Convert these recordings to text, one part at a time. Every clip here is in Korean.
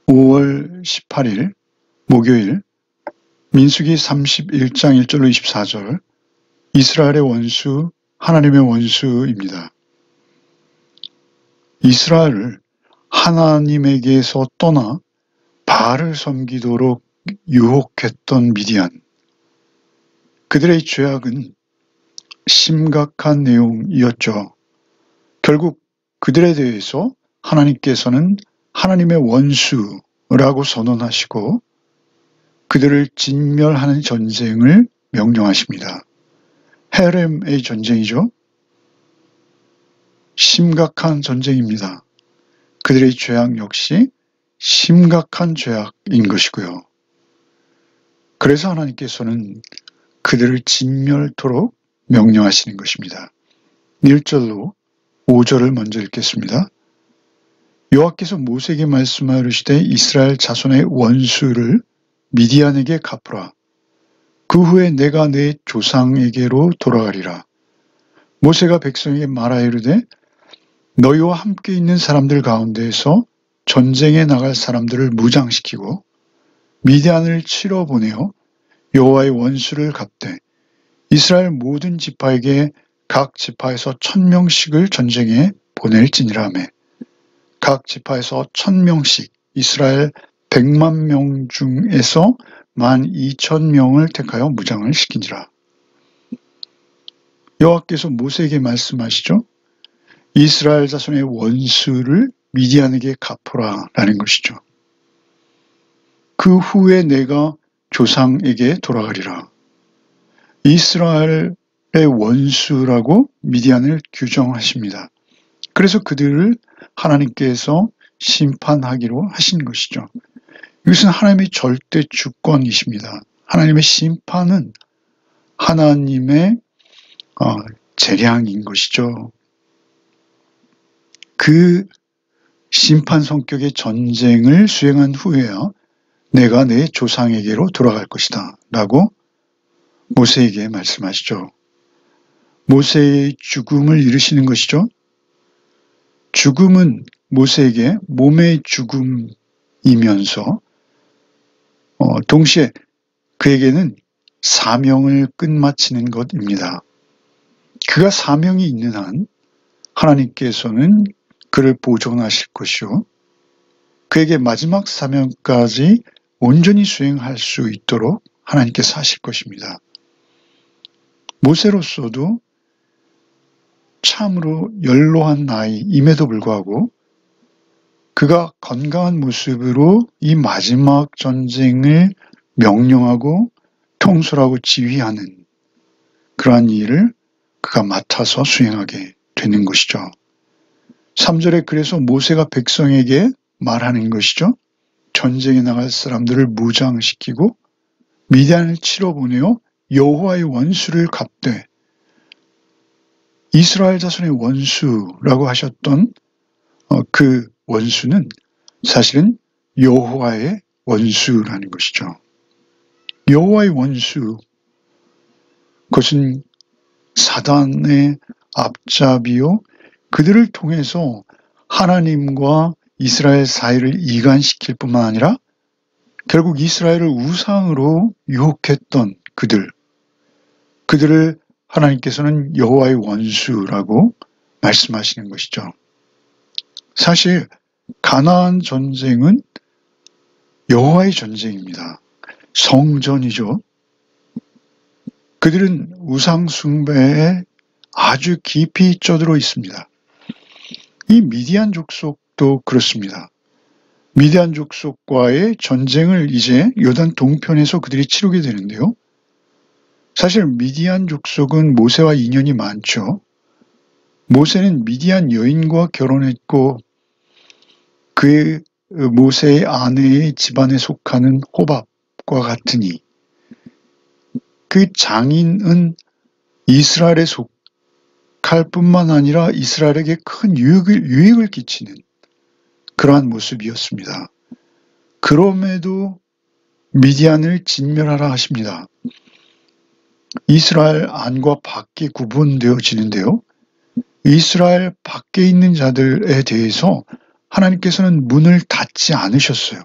5월 18일 목요일 민수기 31장 1절로 24절 이스라엘의 원수, 하나님의 원수입니다. 이스라엘을 하나님에게서 떠나 바알을 섬기도록 유혹했던 미디안. 그들의 죄악은 심각한 내용이었죠. 결국 그들에 대해서 하나님께서는 하나님의 원수라고 선언하시고 그들을 진멸하는 전쟁을 명령하십니다. 헤렘의 전쟁이죠. 심각한 전쟁입니다. 그들의 죄악 역시 심각한 죄악인 것이고요. 그래서 하나님께서는 그들을 진멸토록 명령하시는 것입니다. 1절로 5절을 먼저 읽겠습니다. 여호와께서 모세에게 말씀하시되 이스라엘 자손의 원수를 미디안에게 갚으라. 그 후에 내가 내 조상에게로 돌아가리라. 모세가 백성에게 말하여 이르되 너희와 함께 있는 사람들 가운데에서 전쟁에 나갈 사람들을 무장시키고 미디안을 치러 보내어 여호와의 원수를 갚되 이스라엘 모든 지파에게 각 지파에서 1000명씩을 전쟁에 보낼지니라매 각 지파에서 1000명씩 이스라엘 100만 명 중에서 12,000명을 택하여 무장을 시키니라. 여호와께서 모세에게 말씀하시죠. 이스라엘 자손의 원수를 미디안에게 갚으라 라는 것이죠. 그 후에 내가 조상에게 돌아가리라. 이스라엘의 원수라고 미디안을 규정하십니다. 그래서 그들을 하나님께서 심판하기로 하신 것이죠. 이것은 하나님의 절대 주권이십니다. 하나님의 심판은 하나님의 재량인 것이죠. 그 심판 성격의 전쟁을 수행한 후에야 내가 내 조상에게로 돌아갈 것이다 라고 모세에게 말씀하시죠. 모세의 죽음을 이루시는 것이죠. 죽음은 모세에게 몸의 죽음이면서 동시에 그에게는 사명을 끝마치는 것입니다. 그가 사명이 있는 한 하나님께서는 그를 보존하실 것이요. 그에게 마지막 사명까지 온전히 수행할 수 있도록 하나님께서 하실 것입니다. 모세로서도 참으로 연로한 나이임에도 불구하고 그가 건강한 모습으로 이 마지막 전쟁을 명령하고 통솔하고 지휘하는 그러한 일을 그가 맡아서 수행하게 되는 것이죠. 3절에 그래서 모세가 백성에게 말하는 것이죠. 전쟁에 나갈 사람들을 무장시키고 미디안을 치러 보내어 여호와의 원수를 갚되 이스라엘 자손의 원수라고 하셨던 그 원수는 사실은 여호와의 원수라는 것이죠. 여호와의 원수, 그것은 사단의 앞잡이요. 그들을 통해서 하나님과 이스라엘 사이를 이간시킬 뿐만 아니라 결국 이스라엘을 우상으로 유혹했던 그들을 하나님께서는 여호와의 원수라고 말씀하시는 것이죠. 사실 가나안 전쟁은 여호와의 전쟁입니다. 성전이죠. 그들은 우상 숭배에 아주 깊이 쩌들어 있습니다. 이 미디안 족속도 그렇습니다. 미디안 족속과의 전쟁을 이제 요단 동편에서 그들이 치르게 되는데요. 사실 미디안 족속은 모세와 인연이 많죠. 모세는 미디안 여인과 결혼했고 그 모세의 아내의 집안에 속하는 호밥과 같으니 그 장인은 이스라엘에 속할 뿐만 아니라 이스라엘에게 큰 유익을 끼치는 그러한 모습이었습니다. 그럼에도 미디안을 진멸하라 하십니다. 이스라엘 안과 밖이 구분되어지는데요. 이스라엘 밖에 있는 자들에 대해서 하나님께서는 문을 닫지 않으셨어요.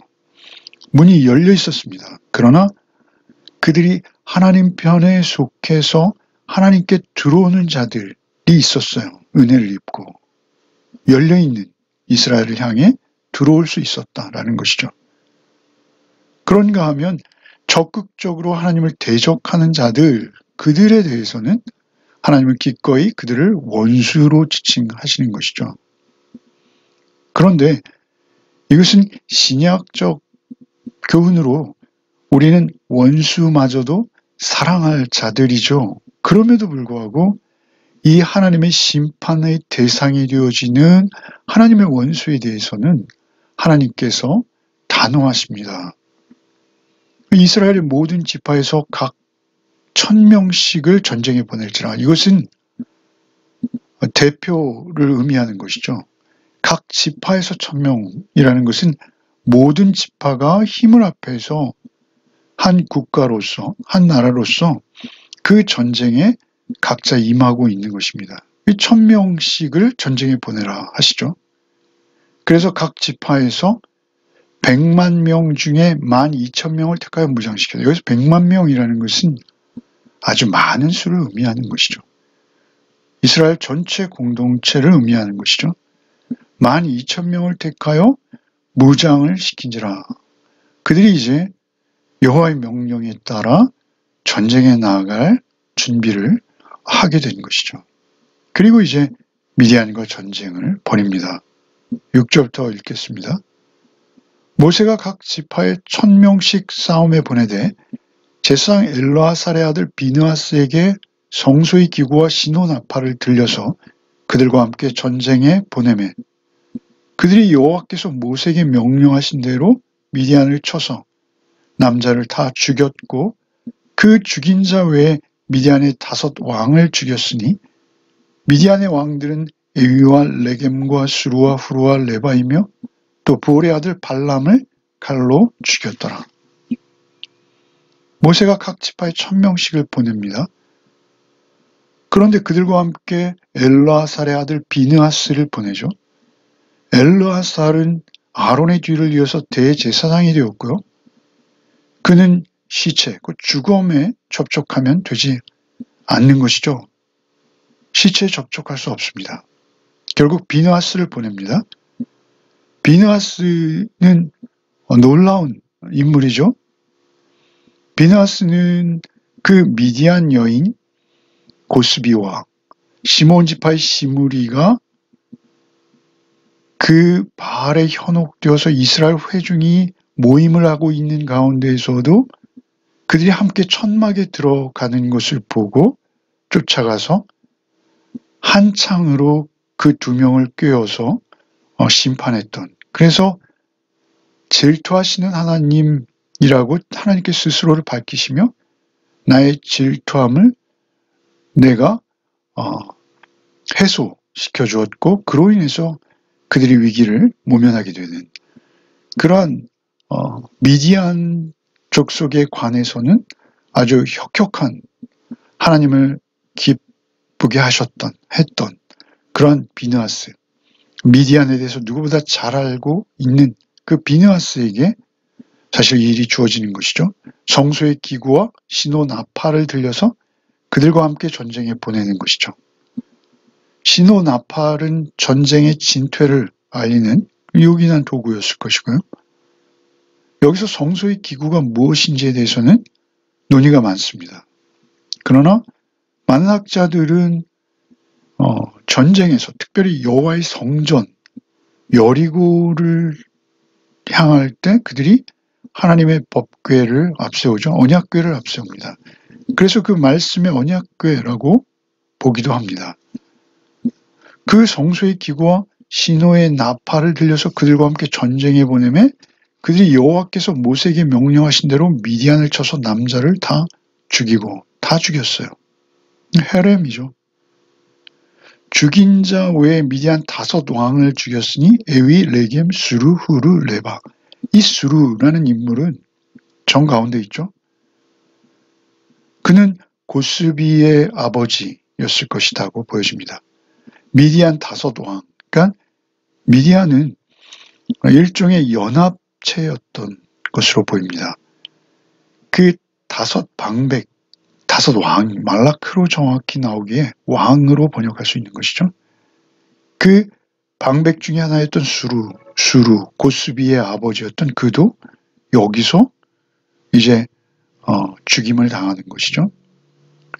문이 열려 있었습니다. 그러나 그들이 하나님 편에 속해서 하나님께 들어오는 자들이 있었어요. 은혜를 입고 열려있는 이스라엘을 향해 들어올 수 있었다라는 것이죠. 그런가 하면 적극적으로 하나님을 대적하는 자들, 그들에 대해서는 하나님은 기꺼이 그들을 원수로 지칭하시는 것이죠. 그런데 이것은 신약적 교훈으로 우리는 원수마저도 사랑할 자들이죠. 그럼에도 불구하고 이 하나님의 심판의 대상이 되어지는 하나님의 원수에 대해서는 하나님께서 단호하십니다. 이스라엘의 모든 지파에서 각 1000명씩을 전쟁에 보낼지라. 이것은 대표를 의미하는 것이죠. 각 지파에서 1000명이라는 것은 모든 지파가 힘을 합해서 한 국가로서, 한 나라로서 그 전쟁에 각자 임하고 있는 것입니다. 1000명씩을 전쟁에 보내라 하시죠. 그래서 각 지파에서 100만 명 중에 12,000명을 택하여 무장시켜요. 여기서 100만 명이라는 것은 아주 많은 수를 의미하는 것이죠. 이스라엘 전체 공동체를 의미하는 것이죠. 12,000명을 택하여 무장을 시킨지라. 그들이 이제 여호와의 명령에 따라 전쟁에 나아갈 준비를 하게 된 것이죠. 그리고 이제 미디안과 전쟁을 벌입니다. 6절부터 읽겠습니다. 모세가 각 지파에 1000명씩 싸움에 보내되 제사장 엘르아살의 아들 비느하스에게 성소의 기구와 시노나팔을 들려서 그들과 함께 전쟁에 보내매 그들이 여호와께서 모세에게 명령하신 대로 미디안을 쳐서 남자를 다 죽였고 그 죽인 자 외에 미디안의 5 왕을 죽였으니 미디안의 왕들은 에위와 레겜과 수루와 후루와 레바이며 또 보올의 아들 발람을 칼로 죽였더라. 모세가 각 지파에 1000명씩을 보냅니다. 그런데 그들과 함께 엘르아살의 아들 비느하스를 보내죠. 엘르아살은 아론의 뒤를 이어서 대제사장이 되었고요. 그는 시체, 그 죽음에 접촉하면 되지 않는 것이죠. 시체에 접촉할 수 없습니다. 결국 비느하스를 보냅니다. 비느하스는 놀라운 인물이죠. 비느하스는 그 미디안 여인 고스비와 시몬 지파의 시므리가 그 바알에 현혹되어서 이스라엘 회중이 모임을 하고 있는 가운데에서도 그들이 함께 천막에 들어가는 것을 보고 쫓아가서 한 창으로 그 2명을 꿰어서 심판했던, 그래서 질투하시는 하나님이라고 하나님께 스스로를 밝히시며 나의 질투함을 내가 해소시켜 주었고 그로 인해서 그들이 위기를 모면하게 되는 그러한 미디안 족속에 관해서는 아주 혁혁한 하나님을 기쁘게 했던 그러한 비느하스, 미디안에 대해서 누구보다 잘 알고 있는 그 비느하스에게 사실 이 일이 주어지는 것이죠. 성소의 기구와 시노나팔을 들려서 그들과 함께 전쟁에 보내는 것이죠. 시노나팔은 전쟁의 진퇴를 알리는 요긴한 도구였을 것이고요. 여기서 성소의 기구가 무엇인지에 대해서는 논의가 많습니다. 그러나 많은 학자들은 전쟁에서 특별히 여호와의 성전 여리고를 향할 때 그들이 하나님의 법궤를 앞세우죠. 언약궤를 앞세웁니다. 그래서 그 말씀의 언약궤라고 보기도 합니다. 그 성소의 기구와 시노의 나팔을 들려서 그들과 함께 전쟁에 보내매 그들이 여호와께서 모세에게 명령하신 대로 미디안을 쳐서 남자를 다 죽이고 다 죽였어요. 헤렘이죠. 죽인 자 외에 미디안 5 왕을 죽였으니 에위, 레겜, 수루, 후루, 레바. 이 수루라는 인물은 정 가운데 있죠. 그는 고스비의 아버지였을 것이라고 보여집니다. 미디안 5 왕. 그러니까 미디안은 일종의 연합체였던 것으로 보입니다. 그 다섯 방백, 다섯 왕, 말라크로 정확히 나오기에 왕으로 번역할 수 있는 것이죠. 그 방백 중에 하나였던 수루, 고스비의 아버지였던 그도 여기서 이제 죽임을 당하는 것이죠.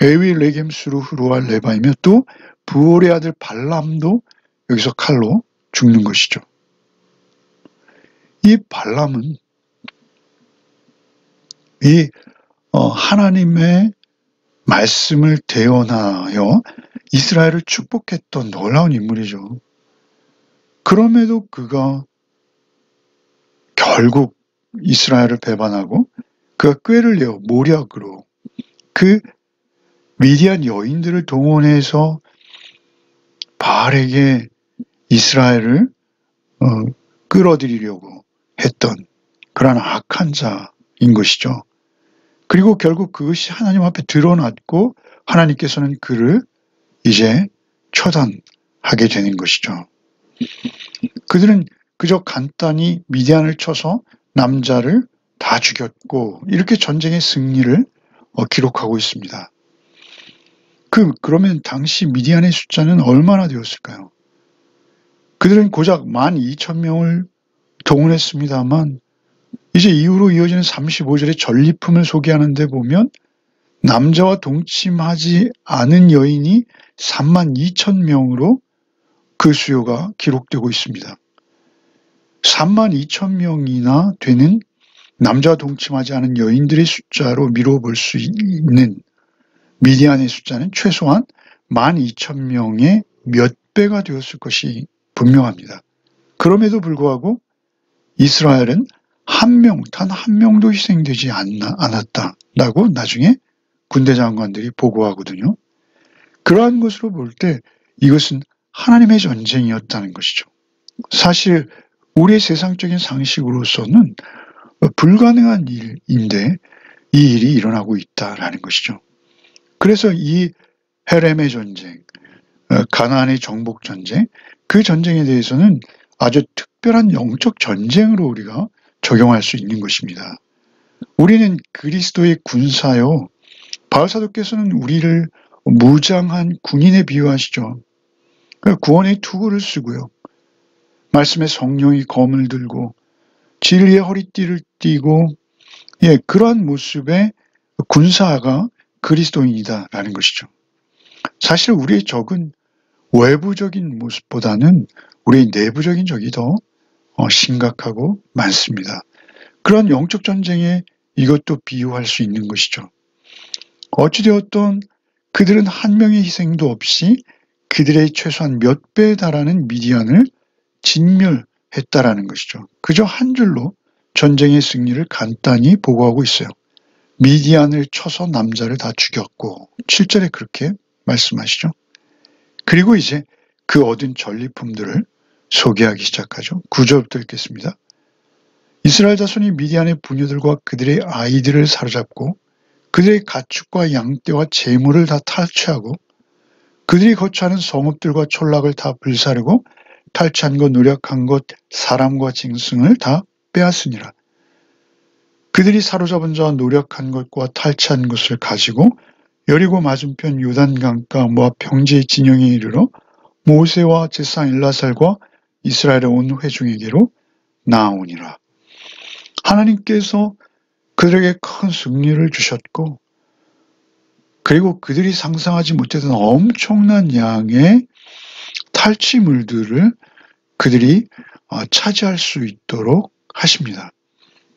에위, 레겜, 수루, 후루와 레바이며 또 부올의 아들 발람도 여기서 칼로 죽는 것이죠. 이 발람은 이 하나님의 말씀을 대언하여 이스라엘을 축복했던 놀라운 인물이죠. 그럼에도 그가 결국 이스라엘을 배반하고 그가 꾀를 내어 모략으로 그 미디안 여인들을 동원해서 바알에게 이스라엘을 끌어들이려고 했던 그러한 악한 자인 것이죠. 그리고 결국 그것이 하나님 앞에 드러났고 하나님께서는 그를 이제 처단하게 되는 것이죠. 그들은 그저 간단히 미디안을 쳐서 남자를 다 죽였고 이렇게 전쟁의 승리를 기록하고 있습니다. 그러면 당시 미디안의 숫자는 얼마나 되었을까요? 그들은 고작 12,000명을 동원했습니다만 이제 이후로 이어지는 35절의 전리품을 소개하는 데 보면 남자와 동침하지 않은 여인이 32,000명으로 그 수요가 기록되고 있습니다. 32,000명이나 되는 남자와 동침하지 않은 여인들의 숫자로 미뤄볼 수 있는 미디안의 숫자는 최소한 12,000명의 몇 배가 되었을 것이 분명합니다. 그럼에도 불구하고 이스라엘은 단 한 명도 희생되지 않았다라고 나중에 군대 장관들이 보고하거든요. 그러한 것으로 볼 때 이것은 하나님의 전쟁이었다는 것이죠. 사실 우리의 세상적인 상식으로서는 불가능한 일인데 이 일이 일어나고 있다라는 것이죠. 그래서 이 헤렘의 전쟁, 가나안의 정복 전쟁, 그 전쟁에 대해서는 아주 특별한 영적 전쟁으로 우리가 적용할 수 있는 것입니다. 우리는 그리스도의 군사요. 바울사도께서는 우리를 무장한 군인에 비유하시죠. 구원의 투구를 쓰고요. 말씀의 성령이 검을 들고 진리의 허리띠를 띠고 그러한 모습의 군사가 그리스도인이다라는 것이죠. 사실 우리의 적은 외부적인 모습보다는 우리의 내부적인 적이 더 심각하고 많습니다. 그런 영적 전쟁에 이것도 비유할 수 있는 것이죠. 어찌되었든 그들은 한 명의 희생도 없이 그들의 최소한 몇 배에 달하는 미디안을 진멸했다라는 것이죠. 그저 한 줄로 전쟁의 승리를 간단히 보고하고 있어요. 미디안을 쳐서 남자를 다 죽였고 7절에 그렇게 말씀하시죠. 그리고 이제 그 얻은 전리품들을 소개하기 시작하죠. 9절부터 읽겠습니다. 이스라엘 자손이 미디안의 부녀들과 그들의 아이들을 사로잡고 그들의 가축과 양떼와 재물을 다 탈취하고 그들이 거처하는 성읍들과 촌락을 다 불사르고 탈취한 것, 노력한 것, 사람과 짐승을 다 빼앗으니라. 그들이 사로잡은 자와 노력한 것과 탈취한 것을 가지고 여리고 맞은편 요단강가 모압 평지의 진영에 이르러 모세와 제사 엘라살과 이스라엘의 온 회중에게로 나아오니라. 하나님께서 그들에게 큰 승리를 주셨고 그리고 그들이 상상하지 못했던 엄청난 양의 탈취물들을 그들이 차지할 수 있도록 하십니다.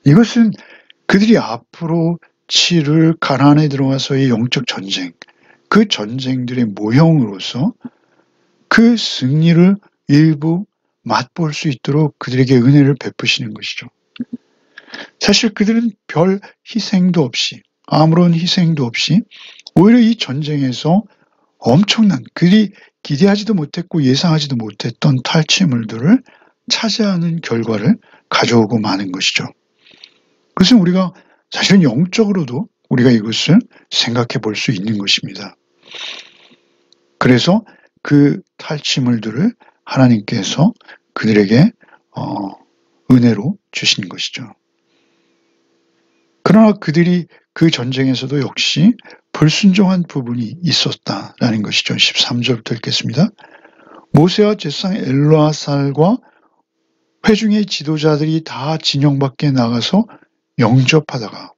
이것은 그들이 앞으로 치를 가나안에 들어와서의 영적 전쟁, 그 전쟁들의 모형으로서 그 승리를 일부 맛볼 수 있도록 그들에게 은혜를 베푸시는 것이죠. 사실 그들은 별 희생도 없이 아무런 희생도 없이 오히려 이 전쟁에서 엄청난 그들이 기대하지도 못했고 예상하지도 못했던 탈취물들을 차지하는 결과를 가져오고 마는 것이죠. 그것은 우리가 사실은 영적으로도 우리가 이것을 생각해 볼 수 있는 것입니다. 그래서 그 탈취물들을 하나님께서 그들에게 은혜로 주신 것이죠. 그러나 그들이 그 전쟁에서도 역시 불순종한 부분이 있었다라는 것이죠. 13절부터 읽겠습니다. 모세와 제사장 엘르아살과 회중의 지도자들이 다 진영 밖에 나가서 영접하다가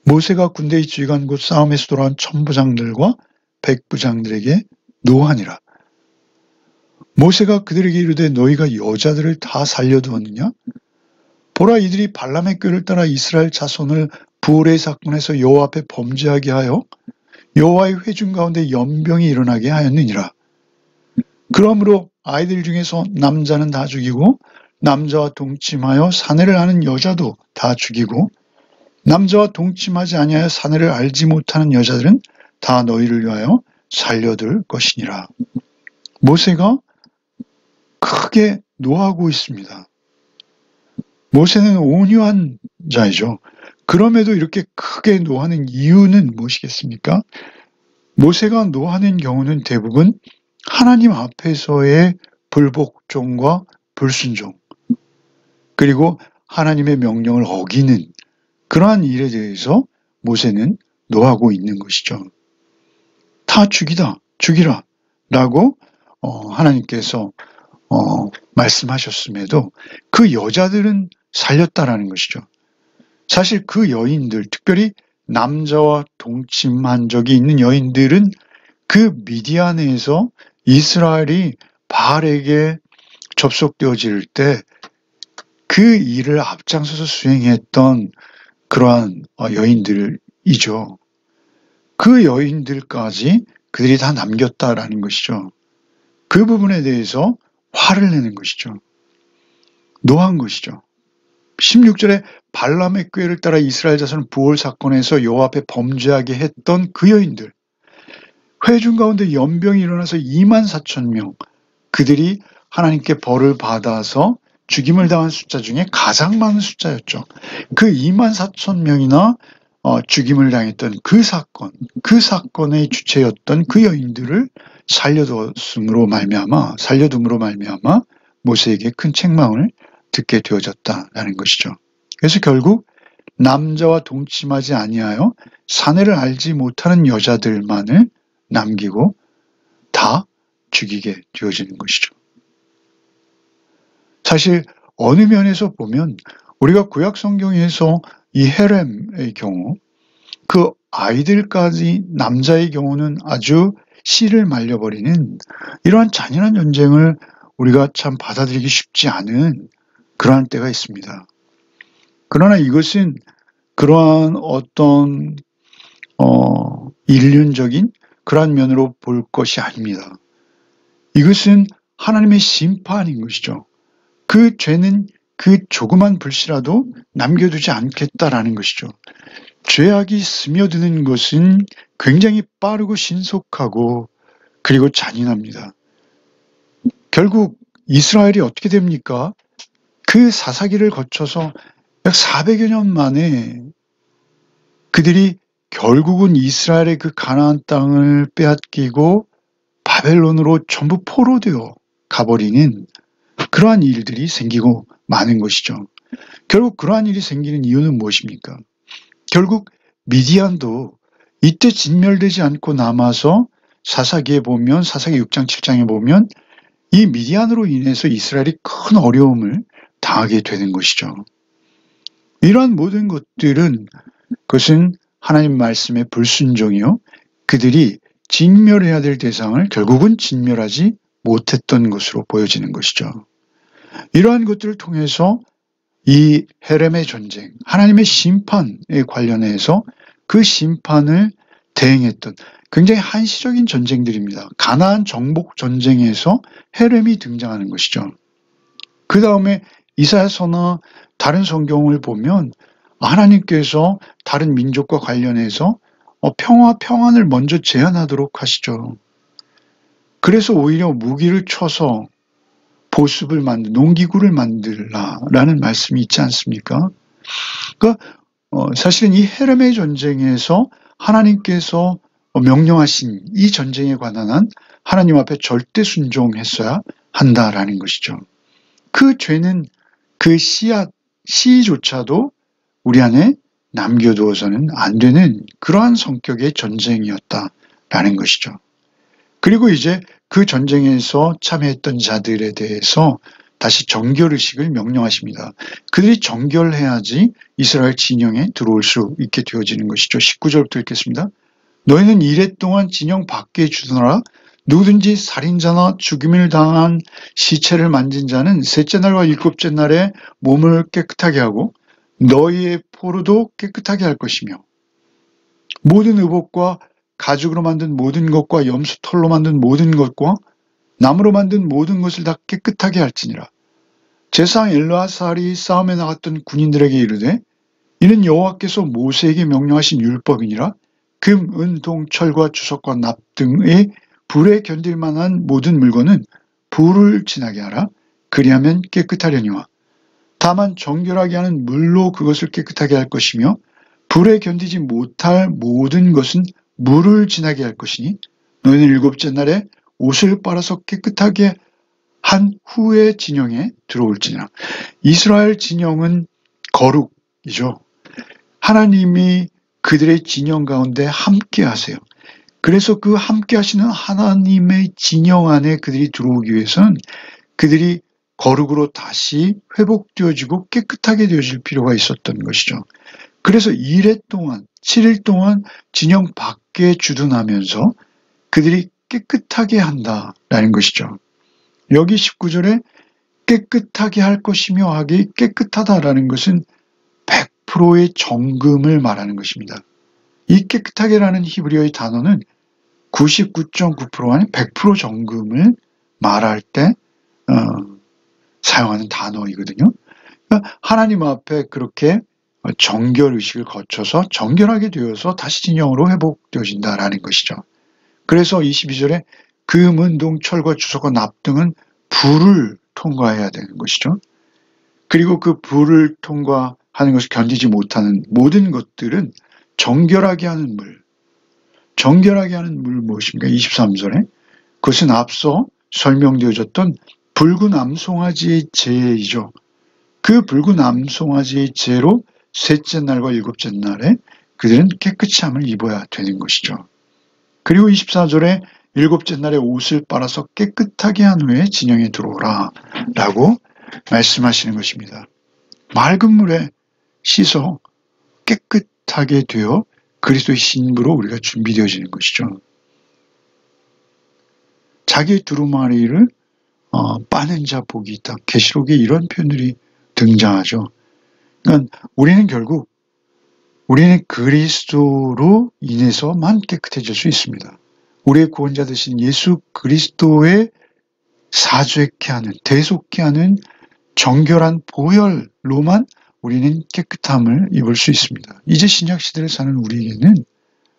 모세가 군대의 지휘관 곧 싸움에서 돌아온 천부장들과 백부장들에게 노하니라. 모세가 그들에게 이르되 너희가 여자들을 다 살려두었느냐? 보라 이들이 발람의 꾀를 따라 이스라엘 자손을 부올의 사건에서 여호와 앞에 범죄하게 하여 여호와의 회중 가운데 연병이 일어나게 하였느니라. 그러므로 아이들 중에서 남자는 다 죽이고 남자와 동침하여 사내를 아는 여자도 다 죽이고 남자와 동침하지 아니하여 사내를 알지 못하는 여자들은 다 너희를 위하여 살려둘 것이니라. 모세가 크게 노하고 있습니다. 모세는 온유한 자이죠. 그럼에도 이렇게 크게 노하는 이유는 무엇이겠습니까? 모세가 노하는 경우는 대부분 하나님 앞에서의 불복종과 불순종, 그리고 하나님의 명령을 어기는 그러한 일에 대해서 모세는 노하고 있는 것이죠. 다 죽이라 라고 하나님께서 말씀하셨음에도 그 여자들은 살렸다라는 것이죠. 사실 그 여인들, 특별히 남자와 동침한 적이 있는 여인들은 그 미디안에서 이스라엘이 바알에게 접속되어질 때 그 일을 앞장서서 수행했던 그러한 여인들이죠. 그 여인들까지 그들이 다 남겼다라는 것이죠. 그 부분에 대해서 화를 내는 것이죠. 노한 것이죠. 16절에 발람의 꾀를 따라 이스라엘 자손을 부올 사건에서 여호와 앞에 범죄하게 했던 그 여인들, 회중 가운데 연병이 일어나서 24,000명, 그들이 하나님께 벌을 받아서 죽임을 당한 숫자 중에 가장 많은 숫자였죠. 그 24,000명이나 죽임을 당했던 그 사건의 주체였던 그 여인들을 살려둠으로 말미암아 모세에게 큰 책망을 듣게 되어졌다라는 것이죠. 그래서 결국 남자와 동침하지 아니하여 사내를 알지 못하는 여자들만을 남기고 다 죽이게 되어지는 것이죠. 사실 어느 면에서 보면 우리가 구약 성경에서 이 헤렘의 경우, 그 아이들까지 남자의 경우는 아주 씨를 말려버리는 이러한 잔인한 전쟁을 우리가 참 받아들이기 쉽지 않은 그러한 때가 있습니다. 그러나 이것은 그러한 어떤 인륜적인 그러한 면으로 볼 것이 아닙니다. 이것은 하나님의 심판인 것이죠. 그 죄는 그 조그만 불씨라도 남겨두지 않겠다라는 것이죠. 죄악이 스며드는 것은 굉장히 빠르고 신속하고 그리고 잔인합니다. 결국 이스라엘이 어떻게 됩니까? 그 사사기를 거쳐서 약 400여 년 만에 그들이 결국은 이스라엘의 그 가나안 땅을 빼앗기고 바벨론으로 전부 포로되어 가버리는 그러한 일들이 생기고 많은 것이죠. 결국 그러한 일이 생기는 이유는 무엇입니까? 결국 미디안도 이때 진멸되지 않고 남아서 사사기에 보면, 사사기 6장 7장에 보면 이 미디안으로 인해서 이스라엘이 큰 어려움을 당하게 되는 것이죠. 이러한 모든 것들은 그것은 하나님 말씀의 불순종이요, 그들이 진멸해야 될 대상을 결국은 진멸하지 못했던 것으로 보여지는 것이죠. 이러한 것들을 통해서 이 헤렘의 전쟁, 하나님의 심판에 관련해서 그 심판을 대행했던 굉장히 한시적인 전쟁들입니다. 가나안 정복 전쟁에서 헤렘이 등장하는 것이죠. 그 다음에 이사야서나 다른 성경을 보면 하나님께서 다른 민족과 관련해서 평안을 먼저 제안하도록 하시죠. 그래서 오히려 무기를 쳐서 보습을 농기구를 만들라라는 말씀이 있지 않습니까? 그러니까 사실은 이 헤렘의 전쟁에서 하나님께서 명령하신 이 전쟁에 관한 한 하나님 앞에 절대 순종했어야 한다라는 것이죠. 그 죄는 그 씨조차도 우리 안에 남겨두어서는 안 되는 그러한 성격의 전쟁이었다라는 것이죠. 그리고 이제 그 전쟁에서 참여했던 자들에 대해서 다시 정결의식을 명령하십니다. 그들이 정결해야지 이스라엘 진영에 들어올 수 있게 되어지는 것이죠. 19절부터 읽겠습니다. 너희는 이레 동안 진영 밖에 주둔하라. 누구든지 살인자나 죽임을 당한 시체를 만진 자는 셋째 날과 일곱째 날에 몸을 깨끗하게 하고 너희의 포로도 깨끗하게 할 것이며 모든 의복과 가죽으로 만든 모든 것과 염소 털로 만든 모든 것과 나무로 만든 모든 것을 다 깨끗하게 할지니라. 제사장 엘르아살이 싸움에 나갔던 군인들에게 이르되 이는 여호와께서 모세에게 명령하신 율법이니라. 금, 은, 동, 철과 주석과 납 등의 불에 견딜 만한 모든 물건은 불을 지나게 하라. 그리하면 깨끗하려니와 다만 정결하게 하는 물로 그것을 깨끗하게 할 것이며 불에 견디지 못할 모든 것은 물을 지나게 할 것이니 너희는 일곱째 날에 옷을 빨아서 깨끗하게 한 후에 진영에 들어올지니라. 이스라엘 진영은 거룩이죠. 하나님이 그들의 진영 가운데 함께 하세요. 그래서 그 함께 하시는 하나님의 진영 안에 그들이 들어오기 위해서는 그들이 거룩으로 다시 회복되어지고 깨끗하게 되어질 필요가 있었던 것이죠. 그래서 2일 동안, 7일 동안 진영 밖에 주둔하면서 그들이 깨끗하게 한다라는 것이죠. 여기 19절에 깨끗하게 할 것이며 하기 깨끗하다라는 것은 100%의 정금을 말하는 것입니다. 이 깨끗하게라는 히브리어의 단어는 99.9%한 100% 정금을 말할 때 사용하는 단어이거든요. 그러니까 하나님 앞에 그렇게 정결의식을 거쳐서 정결하게 되어서 다시 진영으로 회복되어진다라는 것이죠. 그래서 22절에 금, 은, 동, 철과 주석과 납 등은 불을 통과해야 되는 것이죠. 그리고 그 불을 통과하는 것을 견디지 못하는 모든 것들은 정결하게 하는 물. 정결하게 하는 물 무엇입니까? 23절에 그것은 앞서 설명되어졌던 붉은 암송아지의 제이죠. 그 붉은 암송아지의 제로 셋째 날과 일곱째 날에 그들은 깨끗이 함을 입어야 되는 것이죠. 그리고 24절에 일곱째 날에 옷을 빨아서 깨끗하게 한 후에 진영에 들어오라 라고 말씀하시는 것입니다. 맑은 물에 씻어 깨끗하게 되어 그리스도의 신부로 우리가 준비되어지는 것이죠. 자기의 두루마리를 빠는 자 복이 있다. 계시록에 이런 표현들이 등장하죠. 그러니까 우리는 그리스도로 인해서만 깨끗해질 수 있습니다. 우리의 구원자 되신 예수 그리스도의 사죄케 하는, 대속케 하는 정결한 보혈로만 우리는 깨끗함을 입을 수 있습니다. 이제 신약 시대를 사는 우리에게는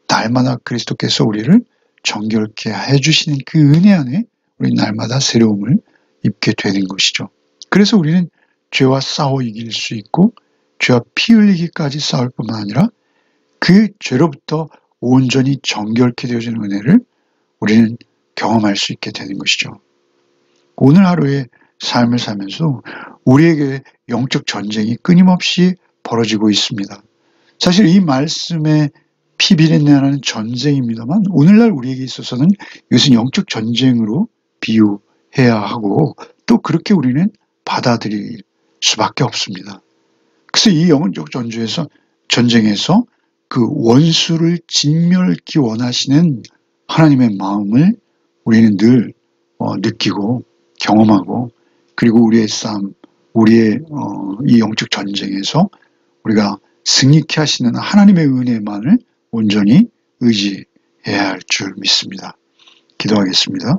날마다 그리스도께서 우리를 정결케 해주시는 그 은혜 안에 우리 날마다 새로움을 입게 되는 것이죠. 그래서 우리는 죄와 싸워 이길 수 있고 죄와 피 흘리기까지 싸울 뿐만 아니라 그 죄로부터 온전히 정결케 되어지는 은혜를 우리는 경험할 수 있게 되는 것이죠. 오늘 하루의 삶을 살면서 우리에게 영적 전쟁이 끊임없이 벌어지고 있습니다. 사실 이 말씀에 피비린내라는 전쟁입니다만 오늘날 우리에게 있어서는 이것은 영적 전쟁으로 비유해야 하고 또 그렇게 우리는 받아들일 수밖에 없습니다. 그래서 이 영적 전쟁에서 그 원수를 진멸하기 원하시는 하나님의 마음을 우리는 늘 느끼고 경험하고 그리고 우리의 삶, 우리의 이 영적 전쟁에서 우리가 승리케 하시는 하나님의 은혜만을 온전히 의지해야 할 줄 믿습니다. 기도하겠습니다.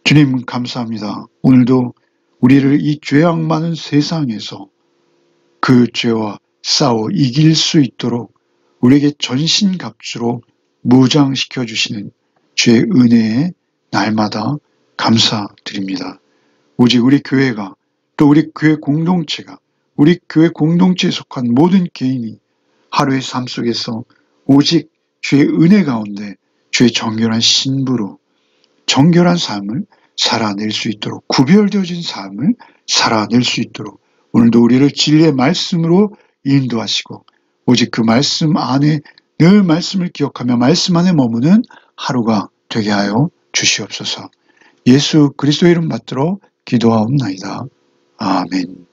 주님 감사합니다. 오늘도 우리를 이 죄악 많은 세상에서 그 죄와 싸워 이길 수 있도록 우리에게 전신갑주로 무장시켜 주시는 주의 은혜에 날마다 감사드립니다. 오직 우리 교회가 또 우리 교회 공동체가 우리 교회 공동체에 속한 모든 개인이 하루의 삶 속에서 오직 주의 은혜 가운데 주의 정결한 신부로 정결한 삶을 살아낼 수 있도록 구별되어진 삶을 살아낼 수 있도록 오늘도 우리를 진리의 말씀으로 인도하시고 오직 그 말씀 안에 늘 말씀을 기억하며 말씀 안에 머무는 하루가 되게 하여 주시옵소서. 예수 그리스도의 이름 받들어 기도하옵나이다. 아멘.